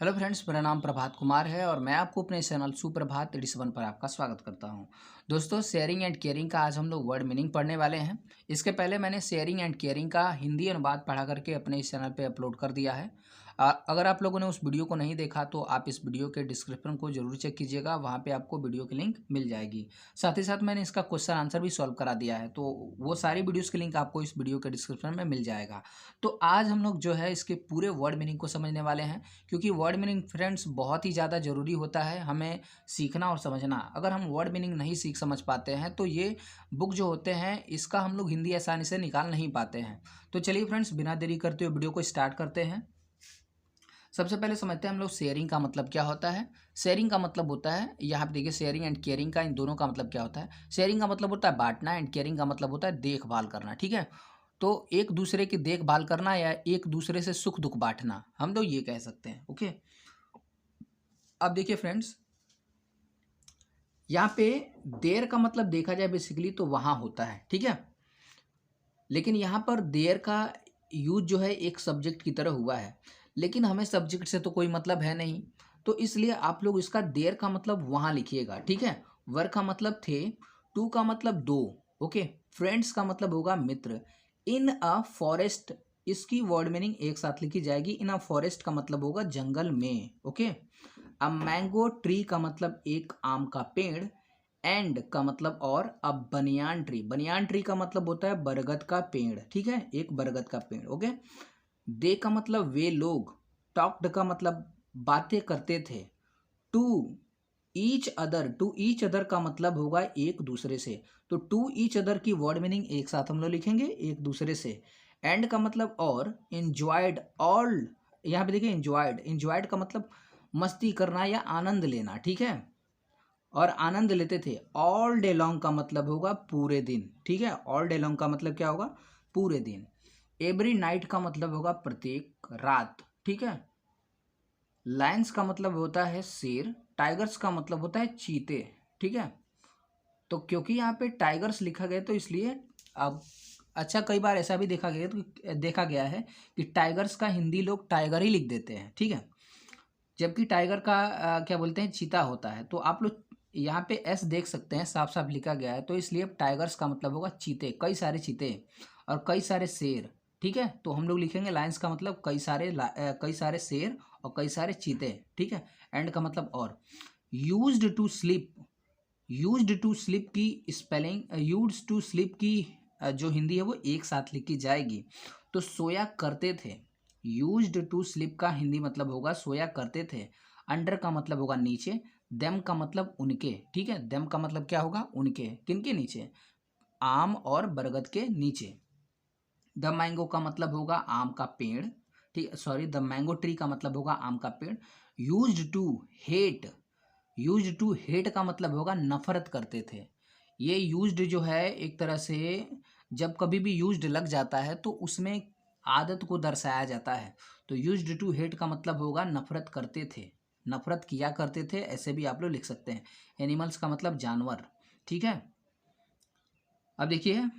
Hello friends, मेरा नाम प्रभात कुमार है और मैं आपको अपने चैनल सुप्रभात 87 पर आपका स्वागत करता हूं। दोस्तों, शेयरिंग एंड केयरिंग का आज हम लोग वर्ड मीनिंग पढ़ने वाले हैं। इसके पहले मैंने शेयरिंग एंड केयरिंग का हिंदी अनुवाद पढ़ा करके अपने इस चैनल पे अपलोड कर दिया है। अगर आप लोगों ने उस वीडियो को नहीं देखा तो आप इस वीडियो के डिस्क्रिप्शन को जरूर चेक कीजिएगा, वहाँ पर आपको वीडियो की लिंक मिल जाएगी। साथ ही साथ मैंने इसका क्वेश्चन आंसर भी सॉल्व करा दिया है, तो वो सारी वीडियोज़ की लिंक आपको इस वीडियो के डिस्क्रिप्शन में मिल जाएगा। तो आज हम लोग जो है इसके पूरे वर्ड मीनिंग को समझने वाले हैं, क्योंकि वर्ड मीनिंग फ्रेंड्स बहुत ही ज़्यादा ज़रूरी होता है हमें सीखना और समझना। अगर हम वर्ड मीनिंग नहीं सीख समझ पाते हैं तो ये बुक जो होते हैं इसका हम लोग हिंदी आसानी से निकाल नहीं पाते हैं। तो चलिए फ्रेंड्स, बिना देरी करते हुए वीडियो को स्टार्ट करते हैं। सबसे पहले समझते हैं हम लोग शेयरिंग का मतलब क्या होता है। शेयरिंग का मतलब होता है, यहाँ पे देखिए, शेयरिंग एंड केयरिंग का इन दोनों का मतलब क्या होता है। शेयरिंग का मतलब होता है बांटना एंड केयरिंग का मतलब होता है देखभाल करना। ठीक है, तो एक दूसरे की देखभाल करना या एक दूसरे से सुख दुख बांटना, हम लोग ये कह सकते हैं। ओके, अब देखिए फ्रेंड्स, यहाँ पे देर का मतलब देखा जाए बेसिकली तो वहाँ होता है। ठीक है, लेकिन यहाँ पर देयर का यूज जो है एक सब्जेक्ट की तरह हुआ है, लेकिन हमें सब्जेक्ट से तो कोई मतलब है नहीं, तो इसलिए आप लोग इसका देयर का मतलब वहाँ लिखिएगा। ठीक है, वर का मतलब थे, टू का मतलब दो, ओके, फ्रेंड्स का मतलब होगा मित्र, इन अ फॉरेस्ट, इसकी वर्ड मीनिंग एक साथ लिखी जाएगी। इन अ फॉरेस्ट का मतलब होगा जंगल में। ओके, अ मैंगो ट्री का मतलब एक आम का पेड़, एंड का मतलब और, अब बनियान ट्री, बनियान ट्री का मतलब होता है बरगद का पेड़। ठीक है, एक बरगद का पेड़। ओके, दे का मतलब वे लोग, टॉक्ड का मतलब बातें करते थे, to each other, to each other का मतलब होगा एक दूसरे से, तो टू ईच अदर की वर्ड मीनिंग एक साथ हम लोग लिखेंगे, एक दूसरे से। एंड का मतलब और, इंजॉयड ऑल, यहाँ पे देखिए इंजॉयड, इंजॉयड का मतलब मस्ती करना या आनंद लेना। ठीक है, और आनंद लेते थे। ऑल डे लॉन्ग का मतलब होगा पूरे दिन। ठीक है, ऑल डे लॉन्ग का मतलब क्या होगा, पूरे दिन। एवरी नाइट का मतलब होगा प्रत्येक रात। ठीक है, लायंस का मतलब होता है शेर, टाइगर्स का मतलब होता है चीते। ठीक है, तो क्योंकि यहाँ पे टाइगर्स लिखा गया तो इसलिए अब, अच्छा, कई बार ऐसा भी देखा गया है कि टाइगर्स का हिंदी लोग टाइगर ही लिख देते हैं। ठीक है, जबकि टाइगर का क्या बोलते हैं, चीता होता है। तो आप लोग यहाँ पे एस देख सकते हैं, साफ साफ लिखा गया है, तो इसलिए टाइगर्स का मतलब होगा चीते, कई सारे चीते और कई सारे शेर। ठीक है, तो हम लोग लिखेंगे लायंस का मतलब कई सारे शेर और कई सारे चीते। ठीक है, एंड का मतलब और। Used to sleep, used to sleep की स्पेलिंग, यूज्ड टू स्लीप की जो हिंदी है वो एक साथ लिखी जाएगी, तो सोया करते थे। यूज्ड टू स्लीप का हिंदी मतलब होगा सोया करते थे। अंडर का मतलब होगा नीचे, देम का मतलब उनके। ठीक है, देम का मतलब क्या होगा, उनके, किनके नीचे, आम और बरगद के नीचे। द मैंगो का मतलब होगा आम का पेड़। ठीक, सॉरी, द मैंगो ट्री का मतलब होगा आम का पेड़। Used to hate, used to hate का मतलब होगा नफरत करते थे। ये यूज्ड जो है एक तरह से, जब कभी भी यूज्ड लग जाता है तो उसमें आदत को दर्शाया जाता है। तो यूज्ड टू हेट का मतलब होगा नफरत करते थे, नफरत किया करते थे, ऐसे भी आप लोग लिख सकते हैं। एनिमल्स का मतलब जानवर। ठीक है, अब देखिए,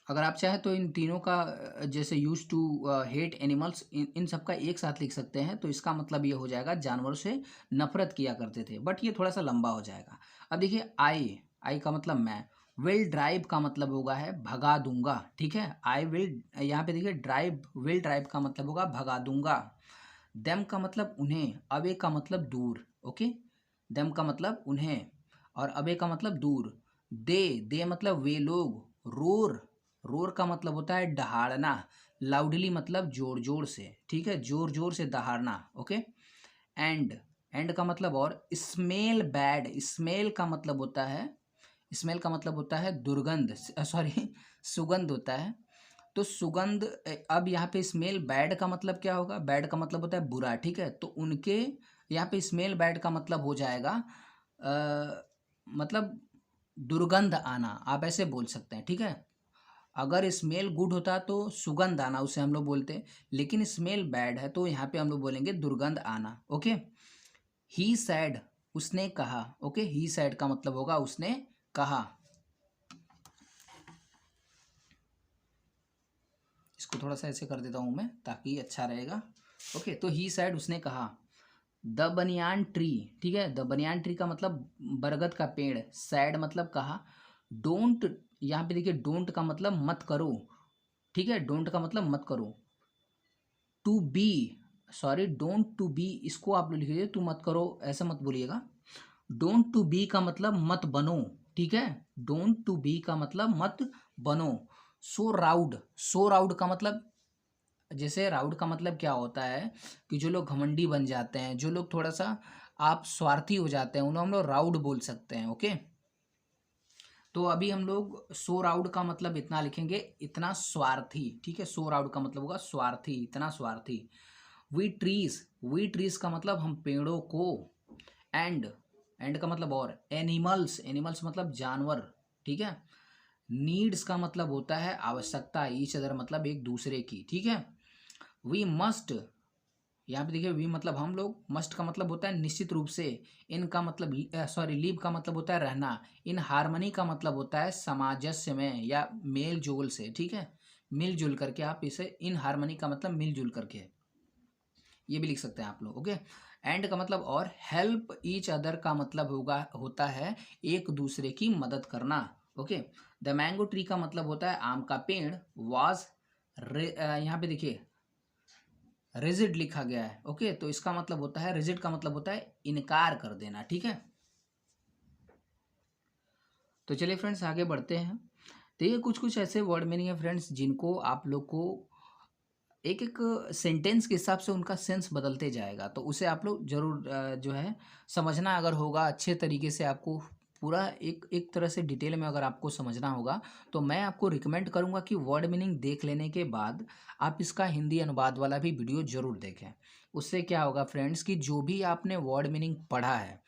अगर आप चाहें तो इन तीनों का जैसे यूज टू हेट एनिमल्स, इन सब का एक साथ लिख सकते हैं, तो इसका मतलब ये हो जाएगा जानवरों से नफरत किया करते थे, बट ये थोड़ा सा लंबा हो जाएगा। अब देखिए, आई, आई का मतलब मैं, विल ड्राइव का मतलब होगा है भगा दूंगा। ठीक है, आई विल, यहाँ पे देखिए ड्राइव, विल ड्राइव का मतलब होगा भगा दूंगा। देम का मतलब उन्हें, अवे का मतलब दूर। ओके, देम का मतलब उन्हें और अबे का मतलब दूर। दे मतलब वे लोग। रोर, रोर का मतलब होता है दहाड़ना। लाउडली मतलब जोर जोर से। ठीक है, जोर जोर से दहाड़ना। ओके, एंड, एंड का मतलब और। स्मेल बैड, स्मेल का मतलब होता है, स्मेल का मतलब होता है दुर्गंध, सॉरी सुगंध होता है। तो सुगंध, अब यहाँ पे स्मेल बैड का मतलब क्या होगा, बैड का मतलब होता है बुरा। ठीक है, तो उनके यहाँ पे स्मेल बैड का मतलब हो जाएगा मतलब दुर्गंध आना, आप ऐसे बोल सकते हैं। ठीक है, अगर स्मेल गुड होता तो सुगंध आना उसे हम लोग बोलते, लेकिन स्मेल बैड है तो यहाँ पे हम लोग बोलेंगे दुर्गंध आना। ओके, ही सैड, उसने कहा। ओके, ही सैड का मतलब होगा उसने कहा। इसको थोड़ा सा ऐसे कर देता हूँ मैं ताकि अच्छा रहेगा। ओके, तो ही said, उसने कहा, द बनियान ट्री, ठीक है, द बनियान ट्री का मतलब बरगद का पेड़, सैड मतलब कहा, डोंट, यहाँ पे देखिए डोंट का मतलब मत करो, ठीक है, डोंट का मतलब मत करो, to be, sorry don't to be, इसको आप लोग लिखिए तू मत करो, ऐसा मत बोलिएगा। डोंट टू बी का मतलब मत बनो, ठीक है, डोंट टू बी का मतलब मत बनो। सो राउड, सो राउड का मतलब, जैसे राउड का मतलब क्या होता है कि जो लोग घमंडी बन जाते हैं, जो लोग थोड़ा सा आप स्वार्थी हो जाते हैं, उन्हें हम लोग राउड बोल सकते हैं। ओके, तो अभी हम लोग सो राउड का मतलब इतना लिखेंगे, इतना स्वार्थी, ठीक है, सो राउड का मतलब होगा स्वार्थी, इतना स्वार्थी। वी ट्रीज का मतलब हम पेड़ों को, एंड, एंड का मतलब और, एनिमल्स, एनिमल्स मतलब जानवर, ठीक है, नीड्स का मतलब होता है आवश्यकता, ईच अदर मतलब एक दूसरे की, ठीक है, वी मस्ट, यहाँ पे देखिए वी मतलब हम लोग, मस्ट का मतलब होता है निश्चित रूप से, इन का मतलब, सॉरी लिव का मतलब होता है रहना, इन हार्मनी का मतलब होता है सामंजस्य में या मेल जोल से, ठीक है, मिलजुल करके, आप इसे इन हार्मनी का मतलब मिलजुल करके, ये भी लिख सकते हैं आप लोग। ओके, एंड का मतलब और, हेल्प ईच अदर का मतलब होता है एक दूसरे की मदद करना। ओके, द मैंगो ट्री का मतलब होता है आम का पेड़, वाज, यहाँ पे देखिए रिजिड लिखा गया है। ओके, तो इसका मतलब होता है, रिजिड का मतलब होता है इनकार कर देना, ठीक है। तो चलिए फ्रेंड्स आगे बढ़ते हैं। तो ये कुछ कुछ ऐसे वर्ड मीनिंग है फ्रेंड्स, जिनको आप लोग को एक एक सेंटेंस के हिसाब से उनका सेंस बदलते जाएगा, तो उसे आप लोग जरूर जो है समझना अगर होगा अच्छे तरीके से, आपको पूरा एक एक तरह से डिटेल में अगर आपको समझना होगा, तो मैं आपको रिकमेंड करूंगा कि वर्ड मीनिंग देख लेने के बाद आप इसका हिंदी अनुवाद वाला भी वीडियो जरूर देखें। उससे क्या होगा फ्रेंड्स कि जो भी आपने वर्ड मीनिंग पढ़ा है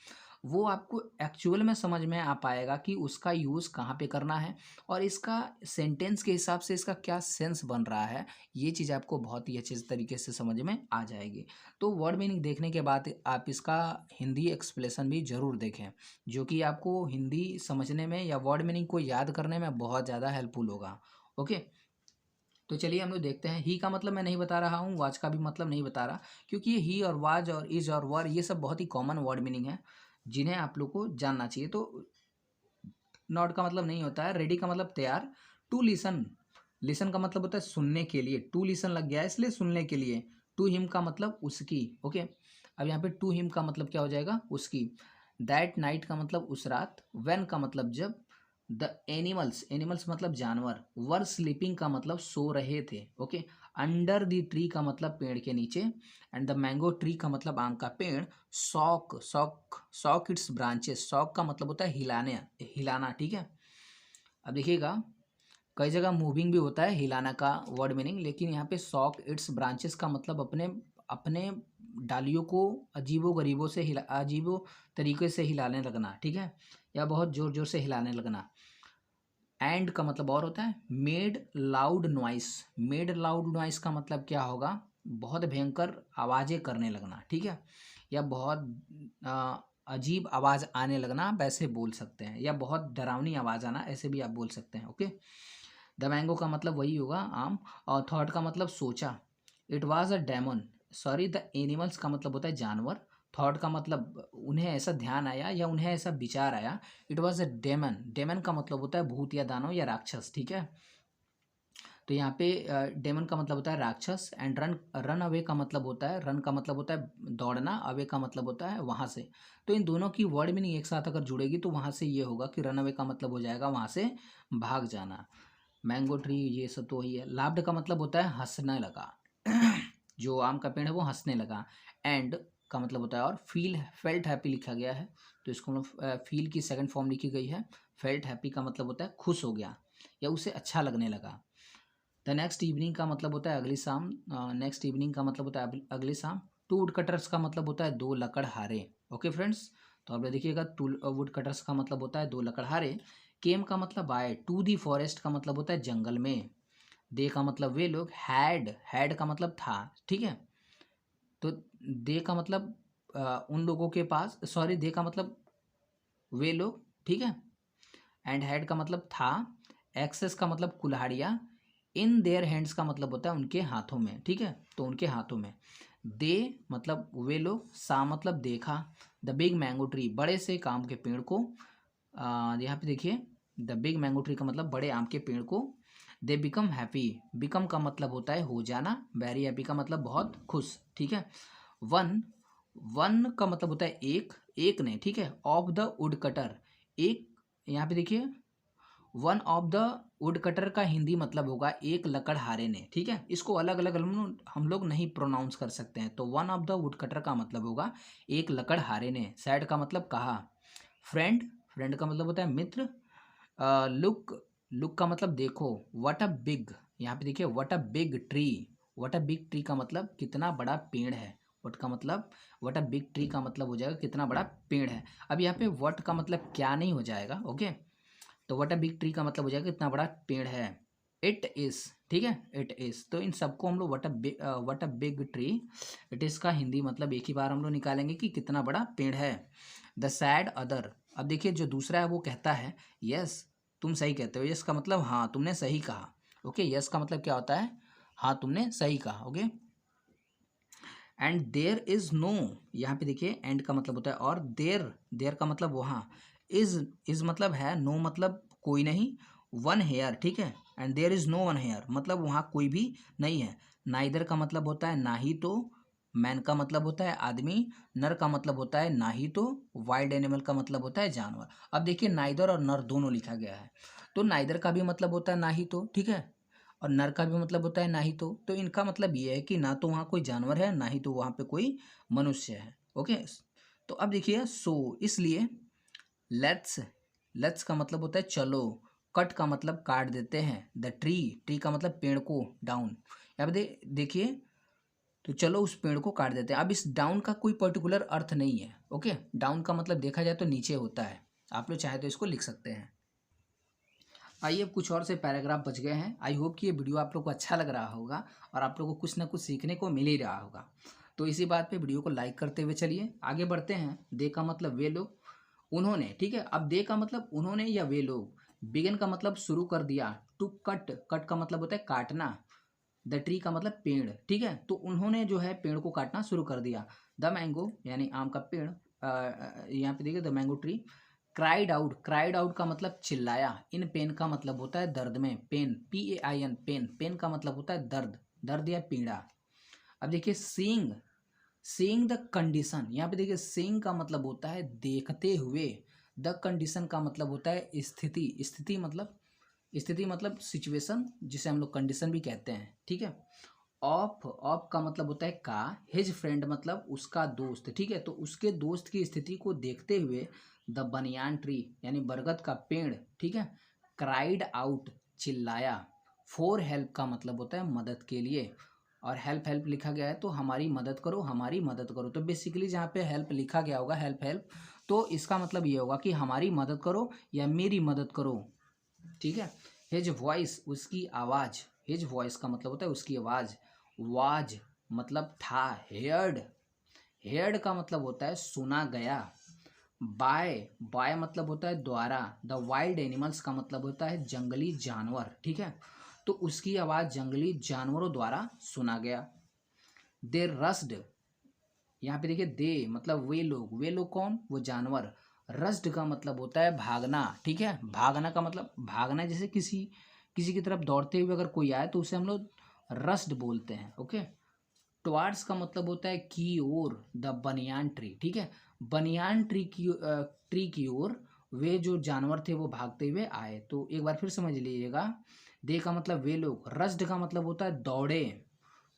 वो आपको एक्चुअल में समझ में आ पाएगा कि उसका यूज़ कहाँ पे करना है, और इसका सेंटेंस के हिसाब से इसका क्या सेंस बन रहा है, ये चीज़ आपको बहुत ही अच्छे तरीके से समझ में आ जाएगी। तो वर्ड मीनिंग देखने के बाद आप इसका हिंदी एक्सप्लेशन भी ज़रूर देखें, जो कि आपको हिंदी समझने में या वर्ड मीनिंग को याद करने में बहुत ज़्यादा हेल्पफुल होगा। ओके, तो चलिए हम लोग देखते हैं। ही का मतलब मैं नहीं बता रहा हूँ, वाज का भी मतलब नहीं बता रहा, क्योंकि ये ही और वाज और इज और वर ये सब बहुत ही कॉमन वर्ड मीनिंग है, जिन्हें आप लोग को जानना चाहिए। तो नॉट का मतलब नहीं होता है, रेडी का मतलब तैयार, टू लिसन, लिसन का मतलब होता है सुनने के लिए, टू लिसन लग गया है इसलिए सुनने के लिए, टू हिम का मतलब उसकी। ओके, अब यहाँ पे टू हिम का मतलब क्या हो जाएगा, उसकी। दैट नाइट का मतलब उस रात, व्हेन का मतलब जब, द एनिमल्स, एनिमल्स मतलब जानवर, वर स्लीपिंग का मतलब सो रहे थे। ओके, अंडर द ट्री का मतलब पेड़ के नीचे, एंड द मैंगो ट्री का मतलब आम का पेड़, soak, soak, soak its branches, soak का मतलब होता है हिलाने, हिलाना, ठीक है। अब देखिएगा कई जगह मूविंग भी होता है हिलाना का वर्ड मीनिंग, लेकिन यहाँ पे सॉक इट्स ब्रांचेस का मतलब अपने अपने डालियों को अजीबो गरीबों से हिला, अजीबो तरीके से हिलाने लगना, ठीक है, या बहुत जोर जोर से हिलाने लगना। एंड का मतलब और होता है made loud noise, made loud noise का मतलब क्या होगा, बहुत भयंकर आवाज़ें करने लगना, ठीक है, या बहुत अजीब आवाज़ आने लगना, आप ऐसे बोल सकते हैं, या बहुत डरावनी आवाज़ आना, ऐसे भी आप बोल सकते हैं। ओके, द मैंगो का मतलब वही होगा आम, और थॉट का मतलब सोचा, it was a demon, sorry the animals का मतलब होता है जानवर, थॉट का मतलब उन्हें ऐसा ध्यान आया या उन्हें ऐसा विचार आया, it was a demon, demon का मतलब होता है भूत या दानव या राक्षस, ठीक है। तो यहाँ पे डेमन का मतलब होता है राक्षस, एंड रन, रन अवे का मतलब होता है, रन का मतलब होता है दौड़ना, अवे का मतलब होता है वहाँ से। तो इन दोनों की वर्ड मीनिंग एक साथ अगर जुड़ेगी तो वहाँ से ये होगा कि रन अवे का मतलब हो जाएगा वहाँ से भाग जाना। मैंगो ट्री ये सब तो वही है। लाफ्ड का मतलब होता है हंसने लगा जो आम का पेड़ है वो हंसने लगा। एंड का मतलब होता है और, फील, फेल्ट हैप्पी लिखा गया है, तो इसको हम फील की सेकंड फॉर्म लिखी गई है। फेल्ट हैप्पी का मतलब होता है खुश हो गया या उसे अच्छा लगने लगा। द नेक्स्ट इवनिंग का मतलब होता है अगली शाम, नेक्स्ट इवनिंग का मतलब होता है अगली शाम। टू वुड कटर्स का मतलब होता है दो लकड़हारे। ओके फ्रेंड्स, तो आप देखिएगा टू वुड कटर्स का मतलब होता है दो लकड़हारे। केम का मतलब आए, टू दी फॉरेस्ट का मतलब होता है जंगल में। दे का मतलब वे लोग, हैड का मतलब था, ठीक है। तो दे का मतलब उन लोगों के पास, सॉरी दे का मतलब वे लोग, ठीक है, एंड हैड का मतलब था, एक्सेस का मतलब कुल्हाड़ियाँ, इन देयर हैंड्स का मतलब होता है उनके हाथों में, ठीक है, तो उनके हाथों में। दे मतलब वे लोग, सा मतलब देखा, द बिग मैंगो ट्री बड़े से आम के पेड़ को, यहाँ पे देखिए द बिग मैंगो ट्री का मतलब बड़े आम के पेड़ को, दे बिकम हैप्पी, बिकम का मतलब होता है हो जाना, वेरी हैप्पी का मतलब बहुत खुश, ठीक है। वन, वन का मतलब होता है एक, एक ने, ठीक है, ऑफ द वुड कटर, एक, यहाँ पे देखिए one of the wood cutter का हिंदी मतलब होगा एक लकड़हारे ने, ठीक है। इसको अलग अलग हम लोग नहीं प्रोनाउंस कर सकते हैं, तो one of the wood cutter का मतलब होगा एक लकड़हारे ने, सैड का मतलब कहा, फ्रेंड, फ्रेंड का मतलब होता है मित्र, लुक, लुक का मतलब देखो, व्हाट अ बिग, यहाँ पे देखिए what a big tree, what a big tree का मतलब कितना बड़ा पेड़ है, व्हाट का मतलब, व्हाट अ बिग ट्री का मतलब हो जाएगा कितना बड़ा पेड़ है। अब यहाँ पे व्हाट का मतलब क्या नहीं हो जाएगा, ओके, तो व्हाट अ बिग ट्री का मतलब हो जाएगा कितना बड़ा पेड़ है। इट इज, ठीक है, इट इज, तो इन सबको हम लोग what a big tree, it is का हिंदी मतलब एक ही बार हम लोग निकालेंगे कि कितना बड़ा पेड़ है। द सैड अदर, अब देखिए जो दूसरा है वो कहता है यस, तुम सही कहते हो, यस का मतलब हाँ तुमने सही कहा, ओके, यस का मतलब क्या होता है, हाँ तुमने सही कहा, okay. And there is no, यहाँ पे देखिए एंड का मतलब होता है और, देयर, देयर का मतलब वहाँ, इज मतलब है, नो मतलब कोई नहीं, वन हेयर, ठीक है, and there is no one here मतलब वहाँ कोई भी नहीं है। नाइदर का मतलब होता है ना ही तो, मैन का मतलब होता है आदमी, नर का मतलब होता है ना ही तो, वाइल्ड एनिमल का मतलब होता है जानवर। अब देखिए नाइदर और नर दोनों लिखा गया है, तो नाइदर का भी मतलब होता है ना ही तो, ठीक है, और नर का भी मतलब होता है ना ही तो इनका मतलब ये है कि ना तो वहाँ कोई जानवर है ना ही तो वहाँ पे कोई मनुष्य है, ओके। तो अब देखिए सो, इसलिए लेट्स, लेट्स का मतलब होता है चलो, कट का मतलब काट देते हैं, द ट्री, ट्री का मतलब पेड़ को, डाउन, यहाँ पे देखिए, तो चलो उस पेड़ को काट देते हैं। अब इस डाउन का कोई पर्टिकुलर अर्थ नहीं है, ओके, डाउन का मतलब देखा जाए तो नीचे होता है, आप लोग चाहे तो इसको लिख सकते हैं। आइए अब कुछ और से पैराग्राफ बच गए हैं। आई होप कि ये वीडियो आप लोग को अच्छा लग रहा होगा और आप लोगों को कुछ ना कुछ सीखने को मिल ही रहा होगा। तो इसी बात पे वीडियो को लाइक करते हुए चलिए आगे बढ़ते हैं। दे का मतलब वे लोग, उन्होंने, ठीक है, अब दे का मतलब उन्होंने या वे लोग, बिगिन का मतलब शुरू कर दिया, टू कट, कट का मतलब होता है काटना, द ट्री का मतलब पेड़, ठीक है, तो उन्होंने जो है पेड़ को काटना शुरू कर दिया। द मैंगो यानी आम का पेड़, यहाँ पे देखिए the mango tree, cried out, cried out का मतलब चिल्लाया, इन पेन का मतलब होता है दर्द में, पेन, PAIN, पेन, पेन का मतलब होता है दर्द, दर्द या पीड़ा। अब देखिए सीइंग, सीइंग द कंडीशन, यहाँ पे देखिए सीइंग का मतलब होता है देखते हुए, द कंडीशन का मतलब होता है स्थिति, स्थिति मतलब, स्थिति मतलब सिचुएशन जिसे हम लोग कंडीशन भी कहते हैं, ठीक है। ऑफ, ऑफ का मतलब होता है का, हिज फ्रेंड मतलब उसका दोस्त, ठीक है, तो उसके दोस्त की स्थिति को देखते हुए, द बनियान ट्री यानी बरगद का पेड़, ठीक है, क्राइड आउट चिल्लाया, फॉर हेल्प का मतलब होता है मदद के लिए, और हेल्प, हेल्प लिखा गया है तो हमारी मदद करो, हमारी मदद करो, तो बेसिकली जहाँ पे हेल्प लिखा गया होगा, हेल्प, हेल्प, तो इसका मतलब ये होगा कि हमारी मदद करो या मेरी मदद करो, ठीक है। हिज वॉइस उसकी आवाज़, हिज वॉइस का मतलब होता है उसकी आवाज़, वाज मतलब था, हेयर्ड, हेयर्ड का मतलब होता है सुना गया, बाय, बाय मतलब होता है द्वारा, द वाइल्ड एनिमल्स का मतलब होता है जंगली जानवर, ठीक है, तो उसकी आवाज़ जंगली जानवरों द्वारा सुना गया। दे रस्ड, यहाँ पे देखिए दे मतलब वे लोग कौन, वो जानवर, रस्ड का मतलब होता है भागना, ठीक है, भागना का मतलब भागना, जैसे किसी किसी की तरफ दौड़ते हुए अगर कोई आए तो उसे हम लोग रस्ड बोलते हैं, ओके। टुवार्ड्स का मतलब होता है की ओर, द बनियान ट्री, ठीक है, बनियान ट्री की, ट्री की ओर वे जो जानवर थे वो भागते हुए आए, तो एक बार फिर समझ लीजिएगा। दे का मतलब वे लोग, रस्ड का मतलब होता है दौड़े,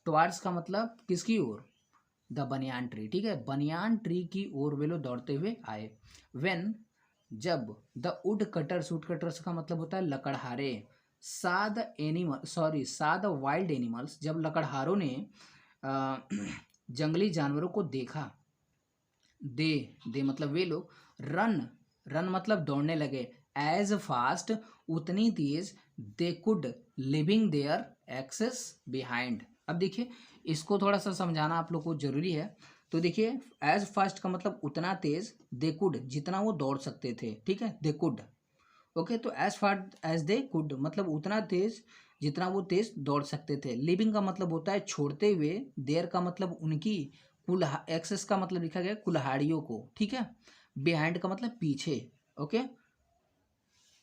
टुवार्ड्स का मतलब किसकी ओर, द बनियान ट्री, ठीक है, बनियान ट्री की ओर वे लोग दौड़ते हुए आए। वेन जब, the wood cutters, would cutters का मतलब होता है लकड़हारे, सा द एनिमल, सॉरी सा द वाइल्ड एनिमल्स, जब लकड़हारों ने अ, जंगली जानवरों को देखा, दे, दे मतलब वे लोग, रन, रन मतलब दौड़ने लगे, एज फास्ट उतनी तेज, they could living their access behind. अब देखिए इसको थोड़ा सा समझाना आप लोग को जरूरी है। तो देखिए एज फास्ट का मतलब उतना तेज, दे कुड जितना वो दौड़ सकते थे, ठीक है, दे कुड, ओके, तो as fast as they could मतलब उतना तेज जितना वो तेज दौड़ सकते थे। लिविंग का मतलब होता है छोड़ते हुए, देयर का मतलब उनकी, एक्सेस का मतलब लिखा गया कुल्हाड़ियों को, ठीक है। बिहाइंड का मतलब पीछे, okay.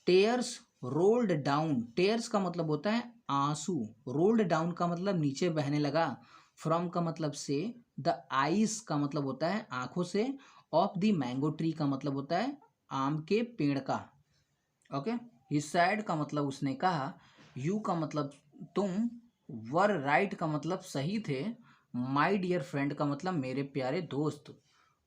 Tears rolled down, tears का मतलब होता है आंसू, रोल्ड डाउन का मतलब नीचे बहने लगा, फ्रॉम का मतलब से, द आइस का मतलब होता है आंखों से, ऑफ द मैंगो ट्री का मतलब होता है आम के पेड़ का, ओके। ही सैड का मतलब उसने कहा, यू का मतलब तुम, वर राइट का मतलब सही थे, माई डियर फ्रेंड का मतलब मेरे प्यारे दोस्त,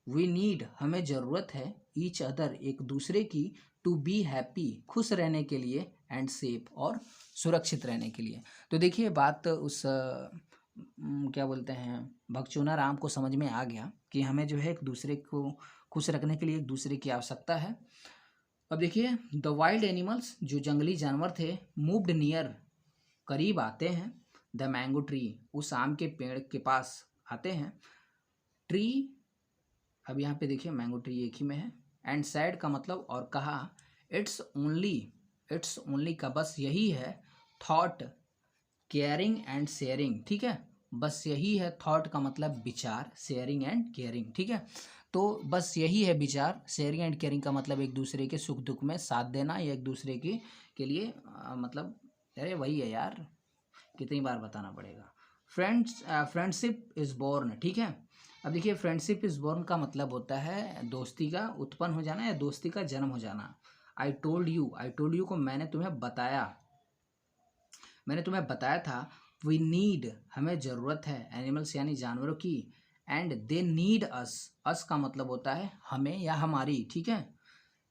वी नीड हमें ज़रूरत है, ईच अदर एक दूसरे की, टू बी हैप्पी खुश रहने के लिए, एंड सेफ और सुरक्षित रहने के लिए। तो देखिए बात उस क्या बोलते हैं भगचोना राम को समझ में आ गया कि हमें जो है एक दूसरे को खुश रखने के लिए एक दूसरे की आवश्यकता है। अब देखिए द वाइल्ड एनिमल्स, जो जंगली जानवर थे, मूव्ड नियर करीब आते हैं, द मैंगो ट्री उस आम के पेड़ के पास आते हैं, ट्री, अब यहाँ पे देखिए मैंगो ट्री एक ही में है, एंड सैड का मतलब और कहा, इट्स ओनली, इट्स ओनली का बस यही है, थॉट केयरिंग एंड शेयरिंग, ठीक है। बस यही है, थॉट का मतलब विचार, शेयरिंग एंड केयरिंग, ठीक है। तो बस यही है विचार, शेयरिंग एंड केयरिंग का मतलब एक दूसरे के सुख दुख में साथ देना या एक दूसरे की के लिए मतलब, अरे वही है यार, कितनी बार बताना पड़ेगा। फ्रेंडशिप इज बोर्न, ठीक है। अब देखिए फ्रेंडशिप इज बोर्न का मतलब होता है दोस्ती का उत्पन्न हो जाना या दोस्ती का जन्म हो जाना। I told you, I told you को मैंने तुम्हें बताया, मैंने तुम्हें बताया था, वी नीड हमें ज़रूरत है, एनिमल्स यानी जानवरों की, एंड दे नीड अस का मतलब होता है हमें या हमारी, ठीक है।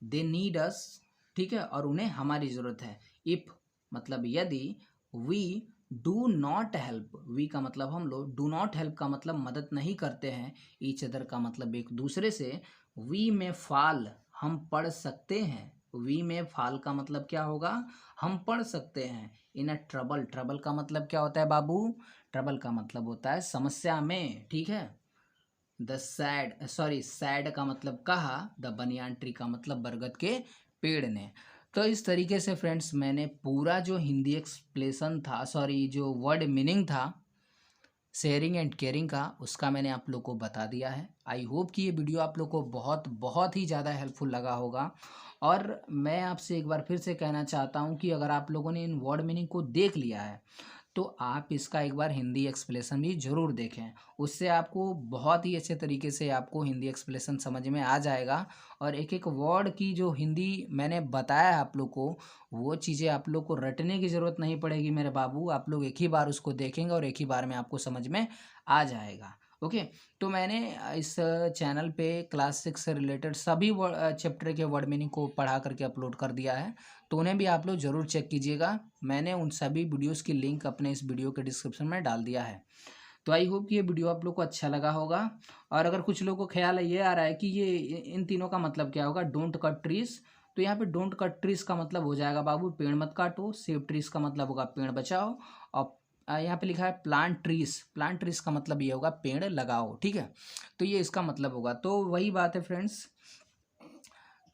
दे नीड अस, ठीक है, और उन्हें हमारी ज़रूरत है। इफ़ मतलब यदि, we do not help, we का मतलब हम लोग, डू नॉट हेल्प का मतलब मदद नहीं करते हैं, ईच अदर का मतलब एक दूसरे से, वी में फाल हम पढ़ सकते हैं, वी में फाल का मतलब क्या होगा, हम पढ़ सकते हैं, इन अ ट्रबल, ट्रबल का मतलब क्या होता है बाबू, ट्रबल का मतलब होता है समस्या में, ठीक है। द सैड, सॉरी सैड का मतलब कहा, द बनियान ट्री का मतलब बरगद के पेड़ ने। तो इस तरीके से फ्रेंड्स मैंने पूरा जो हिंदी एक्सप्लेशन था, सॉरी जो वर्ड मीनिंग था शेयरिंग एंड केयरिंग का, उसका मैंने आप लोग को बता दिया है। आई होप कि ये वीडियो आप लोग को बहुत बहुत ही ज़्यादा हेल्पफुल लगा होगा। और मैं आपसे एक बार फिर से कहना चाहता हूँ कि अगर आप लोगों ने इन वर्ड मीनिंग को देख लिया है तो आप इसका एक बार हिंदी एक्सप्लेशन भी ज़रूर देखें, उससे आपको बहुत ही अच्छे तरीके से आपको हिंदी एक्सप्लेशन समझ में आ जाएगा। और एक एक वर्ड की जो हिंदी मैंने बताया आप लोग को, वो चीज़ें आप लोग को रटने की ज़रूरत नहीं पड़ेगी मेरे बाबू, आप लोग एक ही बार उसको देखेंगे और एक ही बार में आपको समझ में आ जाएगा। ओके। तो मैंने इस चैनल पे क्लास 6 से रिलेटेड सभी चैप्टर के वर्ड मीनिंग को पढ़ा करके अपलोड कर दिया है, तो उन्हें भी आप लोग ज़रूर चेक कीजिएगा। मैंने उन सभी वीडियोस की लिंक अपने इस वीडियो के डिस्क्रिप्शन में डाल दिया है। तो आई होप कि ये वीडियो आप लोग को अच्छा लगा होगा। और अगर कुछ लोगों को ख्याल ये आ रहा है कि ये इन तीनों का मतलब क्या होगा, डोंट कट ट्रीज, तो यहाँ पे डोंट कट ट्रीज का मतलब हो जाएगा बाबू पेड़ मत काटो, सेव ट्रीज का मतलब होगा पेड़ बचाओ, और यहाँ पे लिखा है प्लांट ट्रीज, प्लांट ट्रीज का मतलब ये होगा पेड़ लगाओ, ठीक है। तो ये इसका मतलब होगा। तो वही बात है फ्रेंड्स,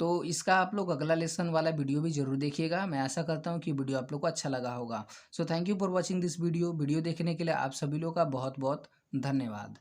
तो इसका आप लोग अगला लेसन वाला वीडियो भी जरूर देखिएगा। मैं आशा करता हूँ कि वीडियो आप लोग को अच्छा लगा होगा। So thank you for watching this video, video देखने के लिए आप सभी लोग का बहुत बहुत धन्यवाद।